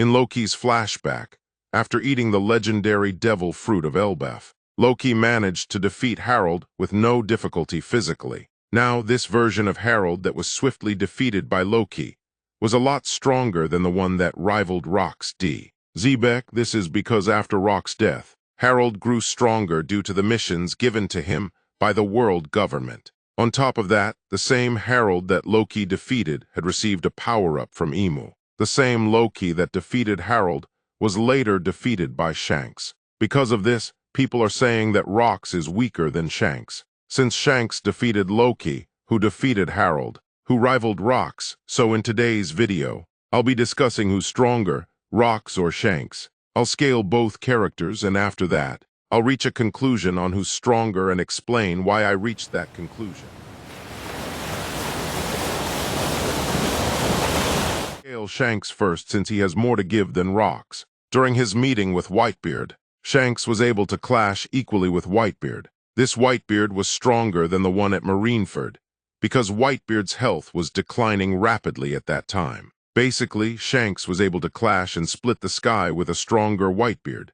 In Loki's flashback, after eating the legendary devil fruit of Elbaf, Loki managed to defeat Harold with no difficulty physically. Now, this version of Harold that was swiftly defeated by Loki was a lot stronger than the one that rivaled Rock's D. Zebek. This is because after Rock's death, Harold grew stronger due to the missions given to him by the world government. On top of that, the same Harold that Loki defeated had received a power-up from Emu. The same Loki that defeated Harold was later defeated by Shanks. Because of this, people are saying that Rox is weaker than Shanks, since Shanks defeated Loki, who defeated Harold, who rivaled Rox. So in today's video, I'll be discussing who's stronger, Rox or Shanks. I'll scale both characters, and after that, I'll reach a conclusion on who's stronger and explain why I reached that conclusion. Scale Shanks first, since he has more to give than Rox. During his meeting with Whitebeard, Shanks was able to clash equally with Whitebeard. This Whitebeard was stronger than the one at Marineford, because Whitebeard's health was declining rapidly at that time. Basically, Shanks was able to clash and split the sky with a stronger Whitebeard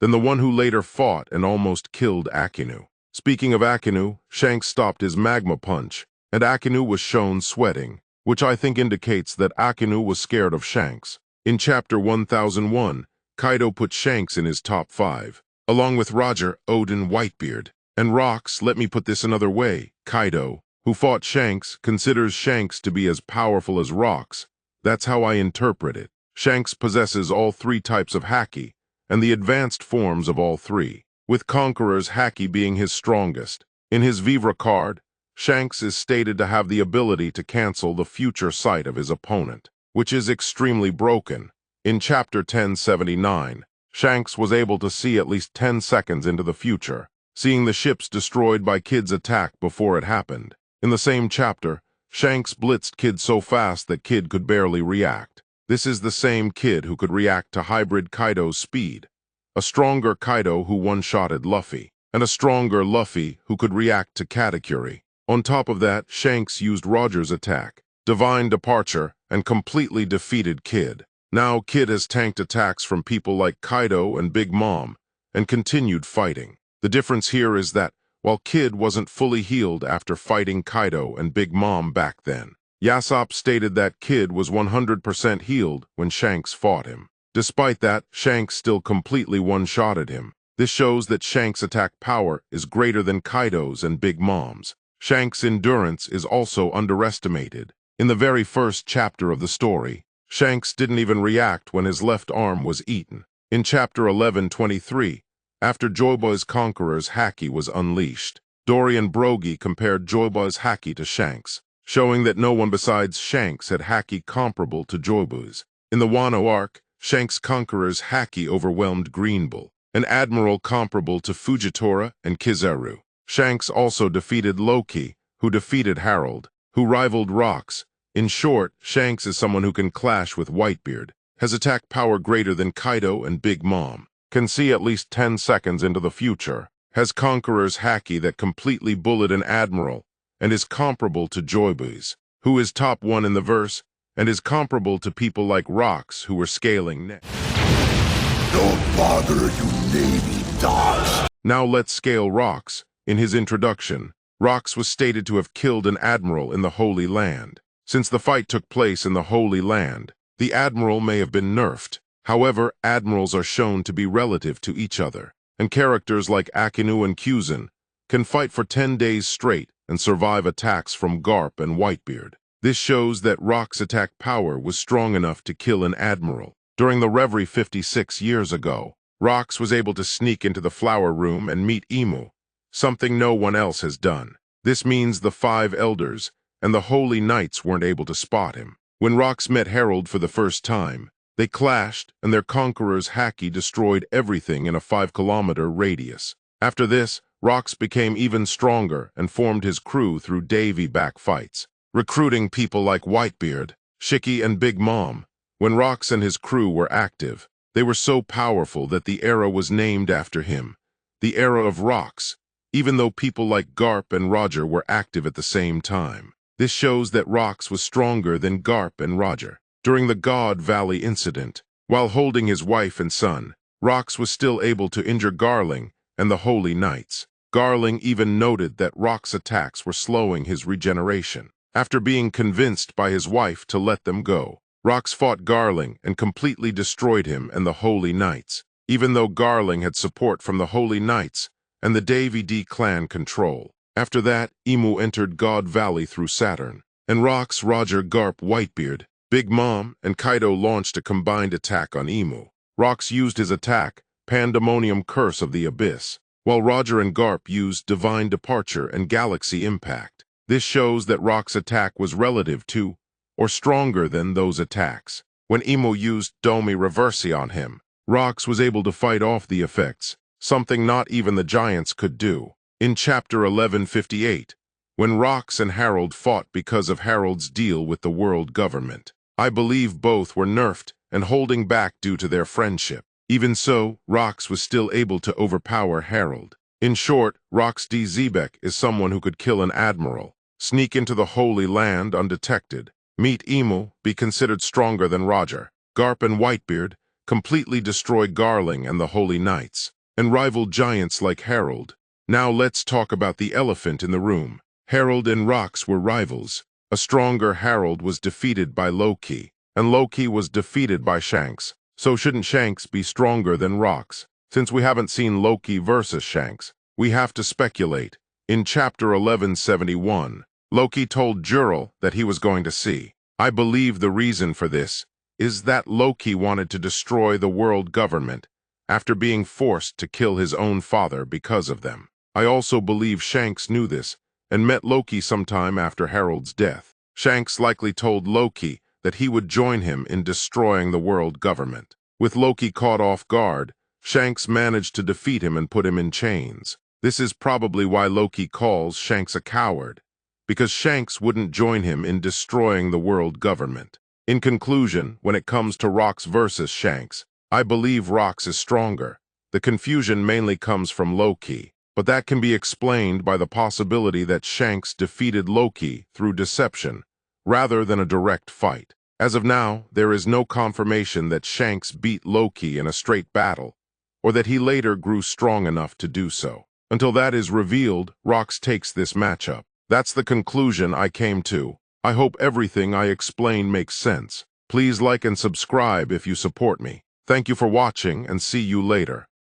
than the one who later fought and almost killed Akinu. Speaking of Akinu, Shanks stopped his magma punch, and Akinu was shown sweating, which I think indicates that Akinu was scared of Shanks. In Chapter 1001, Kaido put Shanks in his top 5, along with Roger, Odin, Whitebeard, and Rox. Let me put this another way. Kaido, who fought Shanks, considers Shanks to be as powerful as Rox. That's how I interpret it. Shanks possesses all 3 types of Haki, and the advanced forms of all 3, with Conqueror's Haki being his strongest. In his Vivre card, Shanks is stated to have the ability to cancel the future sight of his opponent, which is extremely broken. In Chapter 1079, Shanks was able to see at least 10 seconds into the future, seeing the ships destroyed by Kid's attack before it happened. In the same chapter, Shanks blitzed Kid so fast that Kid could barely react. This is the same Kid who could react to hybrid Kaido's speed, a stronger Kaido who one-shotted Luffy, and a stronger Luffy who could react to Katakuri. On top of that, Shanks used Roger's attack, Divine Departure, and completely defeated Kid. Now Kid has tanked attacks from people like Kaido and Big Mom, and continued fighting. The difference here is that, while Kid wasn't fully healed after fighting Kaido and Big Mom back then, Yasop stated that Kid was 100% healed when Shanks fought him. Despite that, Shanks still completely one-shotted him. This shows that Shanks' attack power is greater than Kaido's and Big Mom's. Shanks' endurance is also underestimated. In the very first chapter of the story, Shanks didn't even react when his left arm was eaten. In Chapter 1123, after Joyboy's Conqueror's Haki was unleashed, Dory and Brogy compared Joyboy's Haki to Shanks, showing that no one besides Shanks had Haki comparable to Joyboy's. In the Wano arc, Shanks' Conqueror's Haki overwhelmed Green Bull, an admiral comparable to Fujitora and Kizaru. Shanks also defeated Loki, who defeated Harold, who rivaled Rox. In short, Shanks is someone who can clash with Whitebeard, has attack power greater than Kaido and Big Mom, can see at least 10 seconds into the future, has Conqueror's Haki that completely bullet an admiral, and is comparable to Joyboy's, who is top 1 in the verse, and is comparable to people like Rox, who were scaling next. Don't bother, you Navy dogs. Now let's scale Rox. In his introduction, Rox was stated to have killed an admiral in the Holy Land. Since the fight took place in the Holy Land, the admiral may have been nerfed. However, admirals are shown to be relative to each other, and characters like Akinu and Kuzan can fight for 10 days straight and survive attacks from Garp and Whitebeard. This shows that Rock's attack power was strong enough to kill an admiral. During the Reverie 56 years ago, Rox was able to sneak into the flower room and meet Emu, something no one else has done. This means the 5 elders and the Holy Knights weren't able to spot him. When Rox met Harold for the first time, they clashed, and their Conqueror's Haki destroyed everything in a 5-kilometer radius. After this, Rox became even stronger and formed his crew through Davy back fights, recruiting people like Whitebeard, Shiki, and Big Mom. When Rox and his crew were active, they were so powerful that the era was named after him, the Era of Rox, even though people like Garp and Roger were active at the same time. This shows that Rox was stronger than Garp and Roger. During the God Valley incident, While holding his wife and son, Rox was still able to injure Garling and the Holy Knights. Garling even noted that Rox's attacks were slowing his regeneration. After being convinced by his wife to let them go, Rox fought Garling and completely destroyed him and the Holy Knights, even though Garling had support from the Holy Knights and the Davy D clan control. After that, Emu entered God Valley through Saturn, and Rox, Roger, Garp, Whitebeard, Big Mom, and Kaido launched a combined attack on Emu. Rox used his attack, Pandemonium Curse of the Abyss, while Roger and Garp used Divine Departure and Galaxy Impact. This shows that Rox's attack was relative to, or stronger than, those attacks. When Emu used Domi Reversi on him, Rox was able to fight off the effects, something not even the Giants could do. In Chapter 1158, when Rox and Harold fought because of Harold's deal with the world government, I believe both were nerfed and holding back due to their friendship. Even so, Rox was still able to overpower Harold. In short, Rox D. Zebek is someone who could kill an admiral, sneak into the Holy Land undetected, meet Emu, be considered stronger than Roger, Garp and Whitebeard, completely destroy Garling and the Holy Knights, and rival giants like Harold. Now let's talk about the elephant in the room. Harold and Rox were rivals. A stronger Harold was defeated by Loki, and Loki was defeated by Shanks. So shouldn't Shanks be stronger than Rox? Since we haven't seen Loki versus Shanks, we have to speculate. In Chapter 1171, Loki told Jurl that he was going to see. I believe the reason for this is that Loki wanted to destroy the world government after being forced to kill his own father because of them. I also believe Shanks knew this and met Loki sometime after Harold's death. Shanks likely told Loki that he would join him in destroying the world government. With Loki caught off guard, Shanks managed to defeat him and put him in chains. This is probably why Loki calls Shanks a coward, because Shanks wouldn't join him in destroying the world government. In conclusion, when it comes to Rox versus Shanks, I believe Rox is stronger. The confusion mainly comes from Loki, but that can be explained by the possibility that Shanks defeated Loki through deception, rather than a direct fight. As of now, there is no confirmation that Shanks beat Loki in a straight battle, or that he later grew strong enough to do so. Until that is revealed, Rox takes this matchup. That's the conclusion I came to. I hope everything I explain makes sense. Please like and subscribe if you support me. Thank you for watching and see you later.